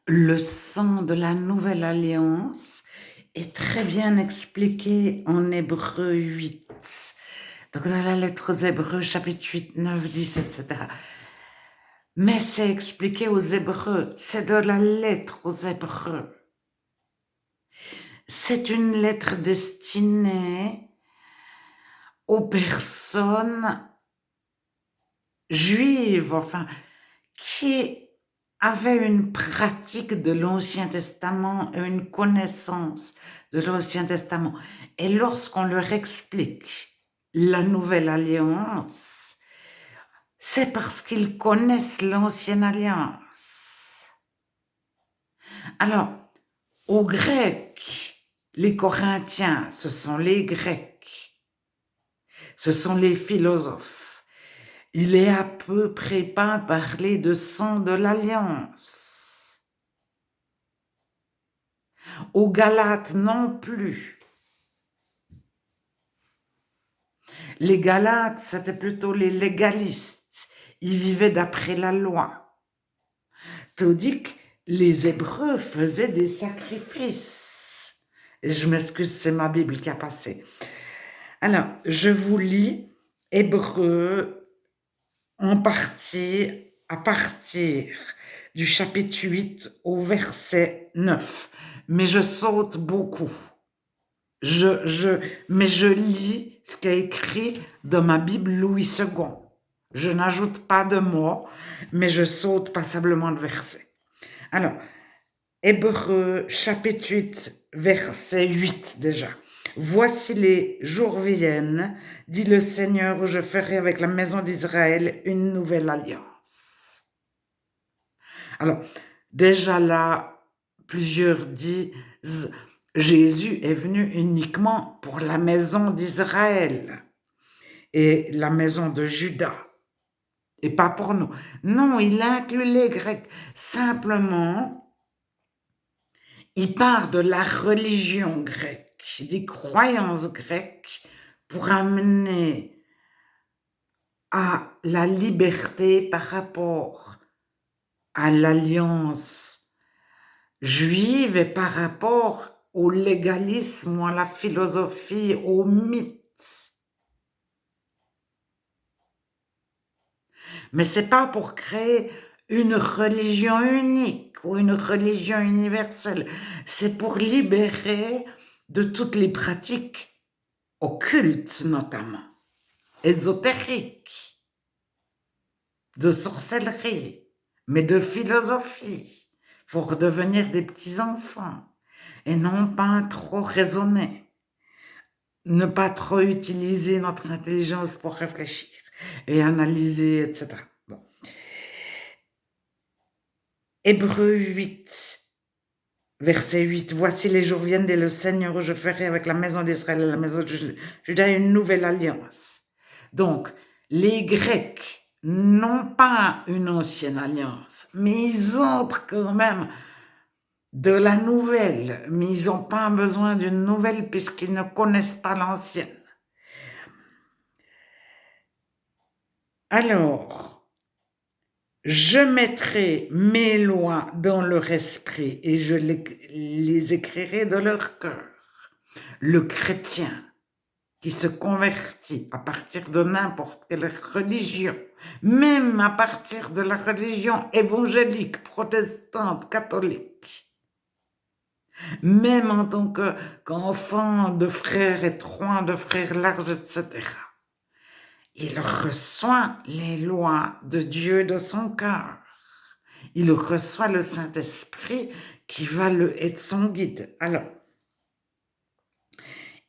Le sang de la nouvelle alliance est très bien expliqué en Hébreux 8. Donc dans la lettre aux Hébreux, chapitre 8, 9, 10, etc. Mais c'est expliqué aux Hébreux, c'est de la lettre aux Hébreux. C'est une lettre destinée aux personnes juives, enfin, qui avaient une pratique de l'Ancien Testament et une connaissance de l'Ancien Testament. Et lorsqu'on leur explique la Nouvelle Alliance, c'est parce qu'ils connaissent l'Ancienne Alliance. Alors, aux Grecs, les Corinthiens, ce sont les Grecs, ce sont les philosophes. Il est à peu près pas parlé de sang de l'Alliance. Aux Galates non plus. Les Galates, c'était plutôt les légalistes. Ils vivaient d'après la loi. Tandis que les Hébreux faisaient des sacrifices. Et je m'excuse, c'est ma Bible qui a passé. Alors, je vous lis Hébreux en partie à partir du chapitre 8 au verset 9. Mais je saute beaucoup. Mais je lis ce qui est écrit dans ma Bible Louis II. Je n'ajoute pas de mots, mais je saute passablement de versets. Alors, Hébreux chapitre 8, verset 8 déjà. Voici les jours viennent, dit le Seigneur, où je ferai avec la maison d'Israël une nouvelle alliance. Alors, déjà là, plusieurs disent, Jésus est venu uniquement pour la maison d'Israël et la maison de Juda, et pas pour nous. Non, il inclut les Grecs. Simplement, il part de la religion grecque, des croyances grecques, pour amener à la liberté par rapport à l'alliance juive et par rapport au légalisme, à la philosophie, au mythe. Mais c'est pas pour créer une religion unique ou une religion universelle. C'est pour libérer de toutes les pratiques occultes, notamment, ésotériques, de sorcellerie, mais de philosophie, pour redevenir des petits-enfants et non pas trop raisonner, ne pas trop utiliser notre intelligence pour réfléchir et analyser, etc. Bon. Hébreux 8, verset 8. Voici les jours viennent, dit le Seigneur, où je ferai avec la maison d'Israël et la maison de Juda une nouvelle alliance. Donc, les Grecs n'ont pas une ancienne alliance, mais ils entrent quand même de la nouvelle, mais ils n'ont pas besoin d'une nouvelle puisqu'ils ne connaissent pas l'ancienne. Alors, je mettrai mes lois dans leur esprit et je les écrirai dans leur cœur. Le chrétien qui se convertit à partir de n'importe quelle religion, même à partir de la religion évangélique, protestante, catholique, même en tant qu'enfant de frères étroits, de frères larges, etc., il reçoit les lois de Dieu de son cœur. Il reçoit le Saint-Esprit qui va être son guide. Alors,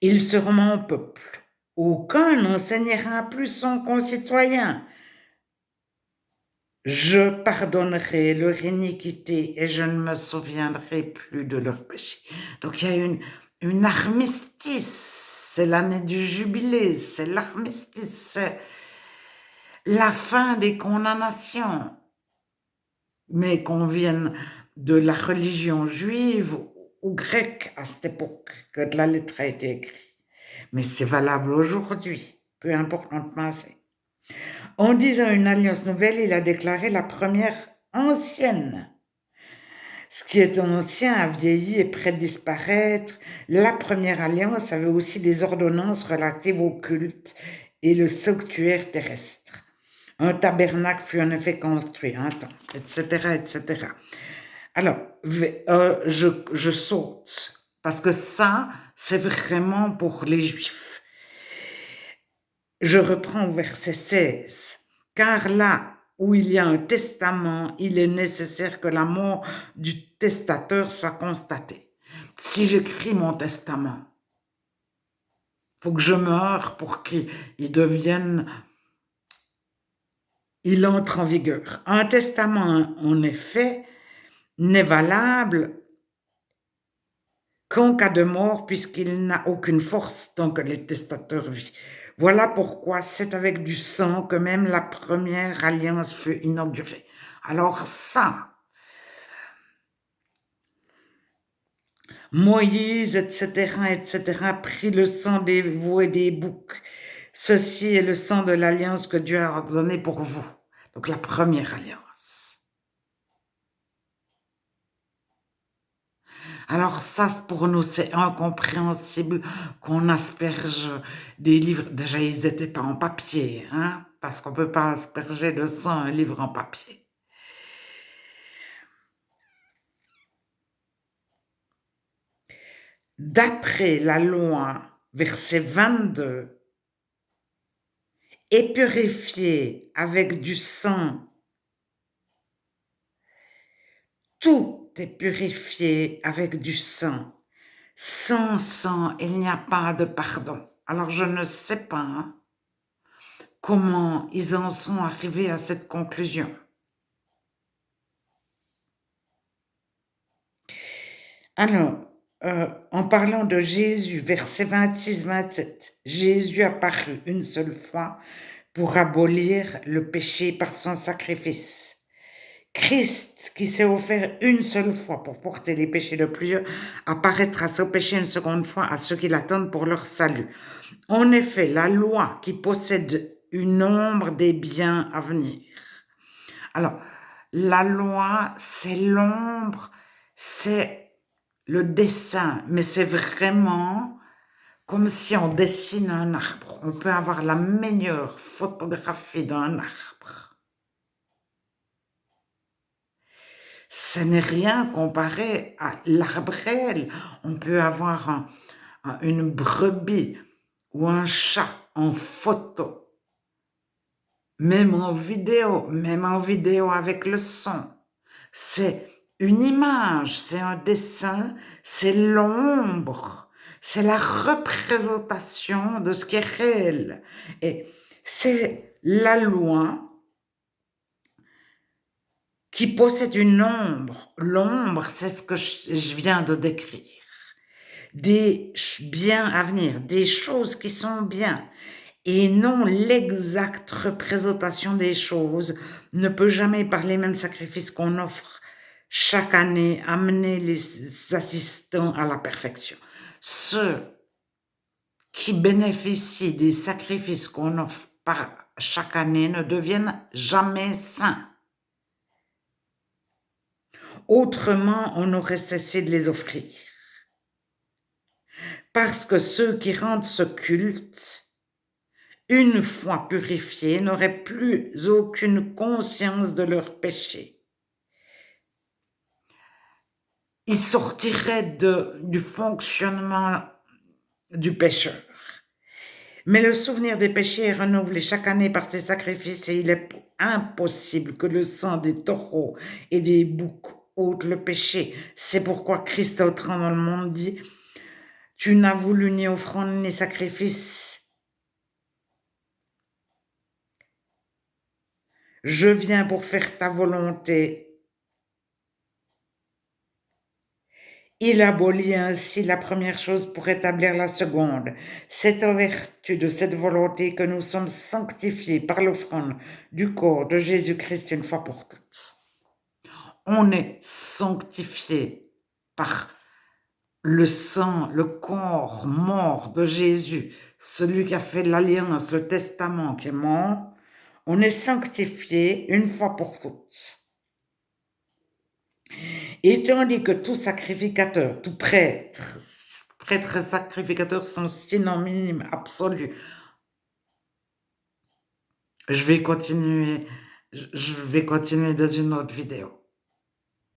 ils seront mon peuple. Aucun n'enseignera plus son concitoyen. Je pardonnerai leur iniquité et je ne me souviendrai plus de leur péché. Donc il y a une armistice, c'est l'année du jubilé, c'est l'armistice, c'est la fin des condamnations. Mais qu'on vienne de la religion juive ou grecque à cette époque que la lettre a été écrite. Mais c'est valable aujourd'hui, peu importe notre passé. En disant une alliance nouvelle, il a déclaré la première ancienne. Ce qui est ancien a vieilli et près de disparaître. La première alliance avait aussi des ordonnances relatives au culte et le sanctuaire terrestre. Un tabernacle fut en effet construit, un temple, etc., etc. Alors, je saute, parce que ça, c'est vraiment pour les Juifs. Je reprends au verset 16. Car là où il y a un testament, il est nécessaire que la mort du testateur soit constatée. Si j'écris mon testament, il faut que je meure pour qu'il devienne, il entre en vigueur. Un testament, en effet, n'est valable qu'en cas de mort, puisqu'il n'a aucune force tant que le testateur vit. Voilà pourquoi c'est avec du sang que même la première alliance fut inaugurée. Alors ça, Moïse, etc., prit le sang des veaux et des boucs. Ceci est le sang de l'alliance que Dieu a ordonné pour vous. Donc la première alliance. Alors ça, pour nous, c'est incompréhensible qu'on asperge des livres. Déjà, ils n'étaient pas en papier, hein, parce qu'on ne peut pas asperger de sang un livre en papier. D'après la loi, verset 22, et purifié avec du sang, tout est purifié avec du sang. Sans sang, il n'y a pas de pardon. Alors je ne sais pas comment ils en sont arrivés à cette conclusion. Alors, en parlant de Jésus, verset 26-27, Jésus apparut une seule fois pour abolir le péché par son sacrifice. Christ, qui s'est offert une seule fois pour porter les péchés de plusieurs, apparaîtra sans péché une seconde fois à ceux qui l'attendent pour leur salut. En effet, la loi qui possède une ombre des biens à venir. Alors, la loi, c'est l'ombre, c'est le dessin, mais c'est vraiment comme si on dessine un arbre. On peut avoir la meilleure photographie d'un arbre. Ce n'est rien comparé à l'arbre réel. On peut avoir une brebis ou un chat en photo, même en vidéo avec le son. C'est une image, c'est un dessin, c'est l'ombre, c'est la représentation de ce qui est réel. Et c'est la loi qui possède une ombre. L'ombre, c'est ce que je viens de décrire. Des biens à venir, des choses qui sont bien, et non l'exacte représentation des choses ne peut jamais, par les mêmes sacrifices qu'on offre chaque année, amener les assistants à la perfection. Ceux qui bénéficient des sacrifices qu'on offre chaque année ne deviennent jamais saints. Autrement, on aurait cessé de les offrir. Parce que ceux qui rendent ce culte, une fois purifiés, n'auraient plus aucune conscience de leurs péchés. Ils sortiraient du fonctionnement du pécheur. Mais le souvenir des péchés est renouvelé chaque année par ces sacrifices et il est impossible que le sang des taureaux et des boucs ôte le péché. C'est pourquoi Christ, entrant dans le monde, dit « Tu n'as voulu ni offrande ni sacrifice. Je viens pour faire ta volonté. » Il abolit ainsi la première chose pour établir la seconde. C'est en vertu de cette volonté que nous sommes sanctifiés par l'offrande du corps de Jésus-Christ une fois pour toutes. On est sanctifié par le sang, le corps mort de Jésus, celui qui a fait l'alliance, le testament qui est mort. On est sanctifié une fois pour toutes. Étant dit que tout sacrificateur, tout prêtre, prêtre et sacrificateur sont synonymes absolus, je vais continuer dans une autre vidéo.